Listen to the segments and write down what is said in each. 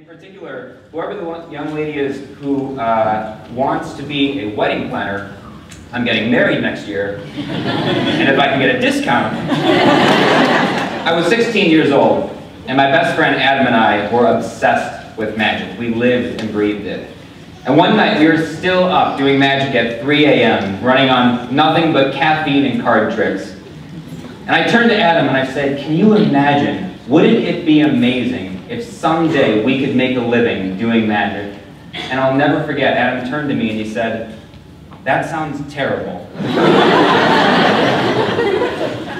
particular, whoever the young lady is who wants to be a wedding planner, I'm getting married next year, and if I can get a discount. I was 16 years old, and my best friend Adam and I were obsessed with magic. We lived and breathed it. And one night we were still up doing magic at 3 a.m., running on nothing but caffeine and card tricks. And I turned to Adam and I said, can you imagine, wouldn't it be amazing if someday we could make a living doing magic? And I'll never forget, Adam turned to me and he said, that sounds terrible.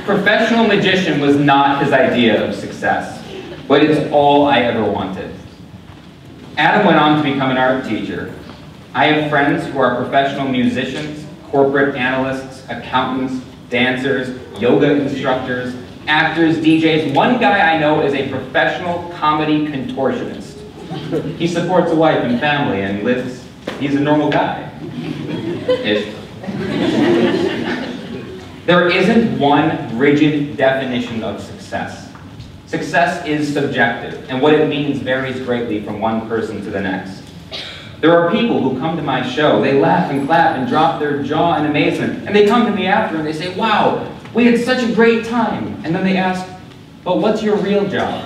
Professional magician was not his idea of success, but it's all I ever wanted. Adam went on to become an art teacher. I have friends who are professional musicians, corporate analysts, accountants, dancers, yoga instructors, actors, DJs. One guy I know is a professional comedy contortionist. He supports a wife and family and he's a normal guy. Ish. There isn't one rigid definition of success. Success is subjective, and what it means varies greatly from one person to the next. There are people who come to my show, they laugh and clap and drop their jaw in amazement, and they come to me after and they say, wow, we had such a great time. And then they ask, but what's your real job?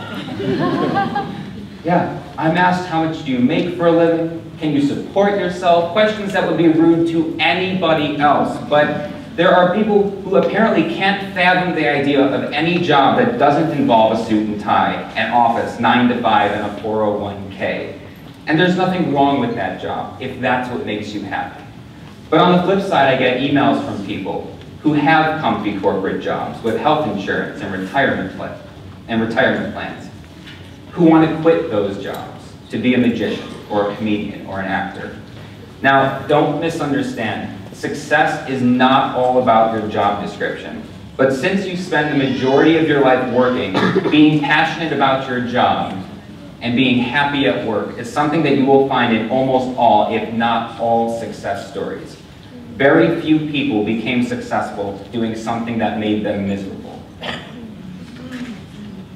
Yeah, I'm asked how much do you make for a living? Can you support yourself? Questions that would be rude to anybody else. But there are people who apparently can't fathom the idea of any job that doesn't involve a suit and tie, an office, 9 to 5, and a 401k. And there's nothing wrong with that job, if that's what makes you happy. But on the flip side, I get emails from people who have comfy corporate jobs with health insurance and retirement plans, who want to quit those jobs to be a magician or a comedian or an actor. Now, don't misunderstand. Success is not all about your job description. But since you spend the majority of your life working, being passionate about your job and being happy at work is something that you will find in almost all, if not all, success stories. Very few people became successful doing something that made them miserable.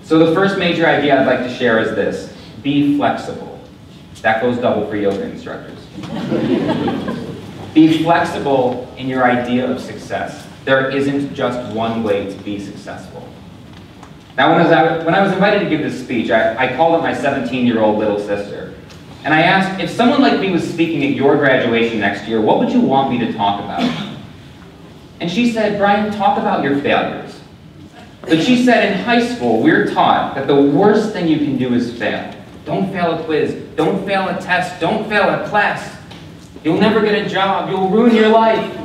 So the first major idea I'd like to share is this: be flexible. That goes double for yoga instructors. Be flexible in your idea of success. There isn't just one way to be successful. Now, when I was invited to give this speech, I called up my 17-year-old little sister. And I asked, if someone like me was speaking at your graduation next year, what would you want me to talk about? And she said, Brian, talk about your failures. But she said, in high school, we're taught that the worst thing you can do is fail. Don't fail a quiz. Don't fail a test. Don't fail a class. You'll never get a job. You'll ruin your life.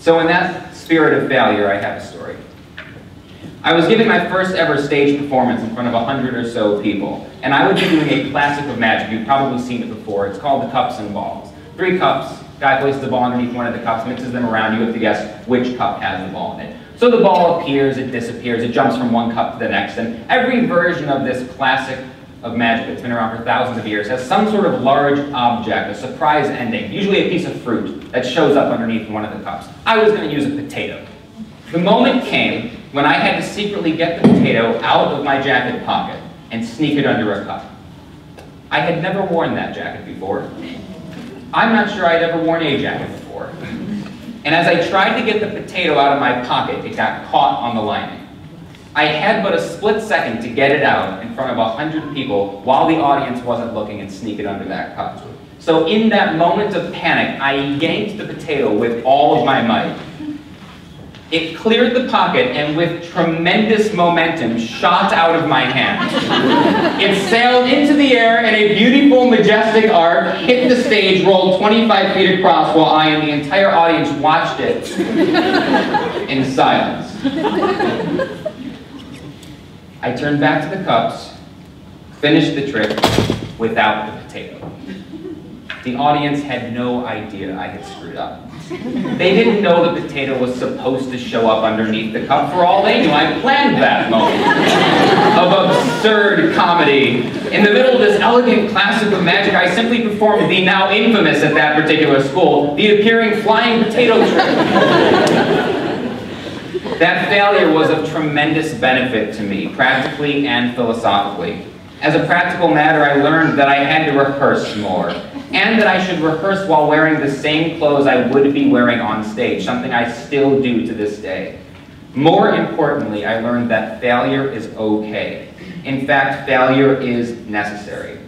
So in that spirit of failure, I have a story. I was giving my first ever stage performance in front of 100 or so people, and I would be doing a classic of magic. You've probably seen it before. It's called the cups and balls. 3 cups, guy places the ball underneath one of the cups, mixes them around, you have to guess which cup has the ball in it. So the ball appears, it disappears, it jumps from one cup to the next, and every version of this classic of magic that's been around for thousands of years has some sort of large object, a surprise ending, usually a piece of fruit that shows up underneath one of the cups. I was going to use a potato. The moment came when I had to secretly get the potato out of my jacket pocket and sneak it under a cup. I had never worn that jacket before. I'm not sure I'd ever worn a jacket before. And as I tried to get the potato out of my pocket, it got caught on the lining. I had but a split second to get it out in front of 100 people while the audience wasn't looking and sneak it under that cup. So in that moment of panic, I yanked the potato with all of my might. It cleared the pocket and with tremendous momentum shot out of my hand. It sailed into the air in a beautiful, majestic arc, hit the stage, rolled 25 feet across while I and the entire audience watched it in silence. I turned back to the cups, finished the trick without the potato. The audience had no idea I had screwed up. They didn't know the potato was supposed to show up underneath the cup. For all they knew, I planned that moment of absurd comedy. In the middle of this elegant classic of magic, I simply performed the now infamous at that particular school, the appearing flying potato trick. That failure was of tremendous benefit to me, practically and philosophically. As a practical matter, I learned that I had to rehearse more, and that I should rehearse while wearing the same clothes I would be wearing on stage, something I still do to this day. More importantly, I learned that failure is okay. In fact, failure is necessary.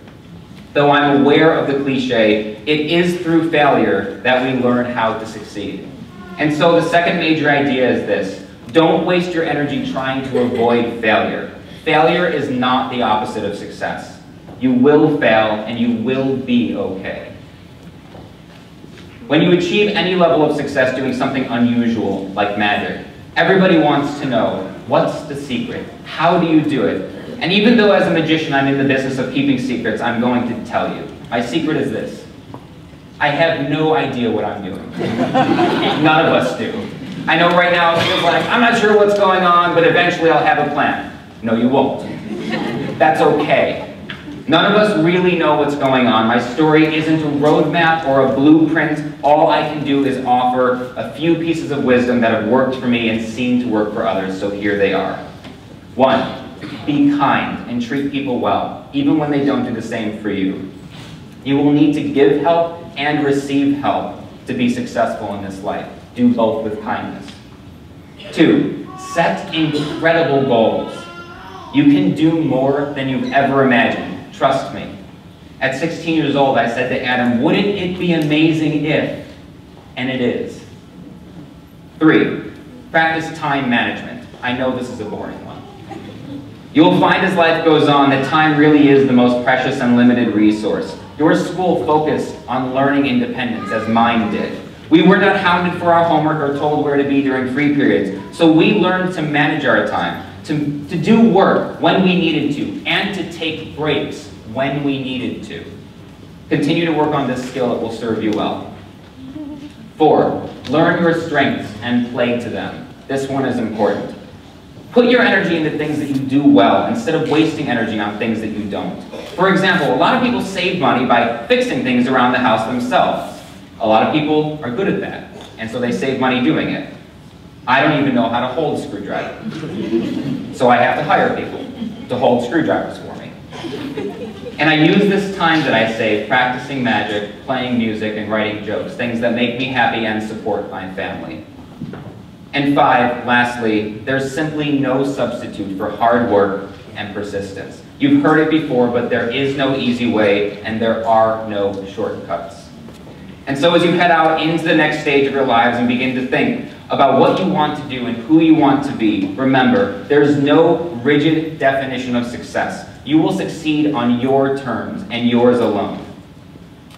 Though I'm aware of the cliche, it is through failure that we learn how to succeed. And so the second major idea is this: don't waste your energy trying to avoid failure. Failure is not the opposite of success. You will fail and you will be okay. When you achieve any level of success doing something unusual, like magic, everybody wants to know, what's the secret? How do you do it? And even though as a magician I'm in the business of keeping secrets, I'm going to tell you. My secret is this: I have no idea what I'm doing. None of us do. I know right now it feels like I'm not sure what's going on, but eventually I'll have a plan. No, you won't. That's okay. None of us really know what's going on. My story isn't a roadmap or a blueprint. All I can do is offer a few pieces of wisdom that have worked for me and seem to work for others, so here they are. 1, be kind and treat people well, even when they don't do the same for you. You will need to give help and receive help to be successful in this life. Do both with kindness. 2, set incredible goals. You can do more than you've ever imagined. Trust me. At 16 years old, I said to Adam, wouldn't it be amazing if? And it is. 3, practice time management. I know this is a boring one. You'll find as life goes on that time really is the most precious and limited resource. Your school focused on learning independence, as mine did. We were not hounded for our homework or told where to be during free periods, so we learned to manage our time, to do work when we needed to, and to take breaks when we needed to. Continue to work on this skill, it will serve you well. 4, learn your strengths and play to them. This one is important. Put your energy into things that you do well, instead of wasting energy on things that you don't. For example, a lot of people save money by fixing things around the house themselves. A lot of people are good at that, and so they save money doing it. I don't even know how to hold a screwdriver. So I have to hire people to hold screwdrivers for me. And I use this time that I save practicing magic, playing music, and writing jokes, things that make me happy and support my family. And 5, lastly, there's simply no substitute for hard work and persistence. You've heard it before, but there is no easy way, and there are no shortcuts. And so as you head out into the next stage of your lives and begin to think about what you want to do and who you want to be, remember, there's no rigid definition of success. You will succeed on your terms and yours alone.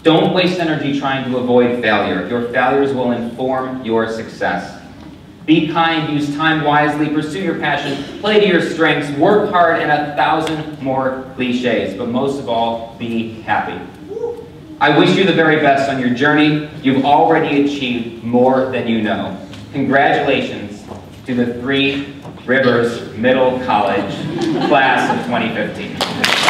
Don't waste energy trying to avoid failure. Your failures will inform your success. Be kind, use time wisely, pursue your passion, play to your strengths, work hard, and 1,000 more cliches. But most of all, be happy. I wish you the very best on your journey. You've already achieved more than you know. Congratulations to the Three Rivers Middle College class of 2015.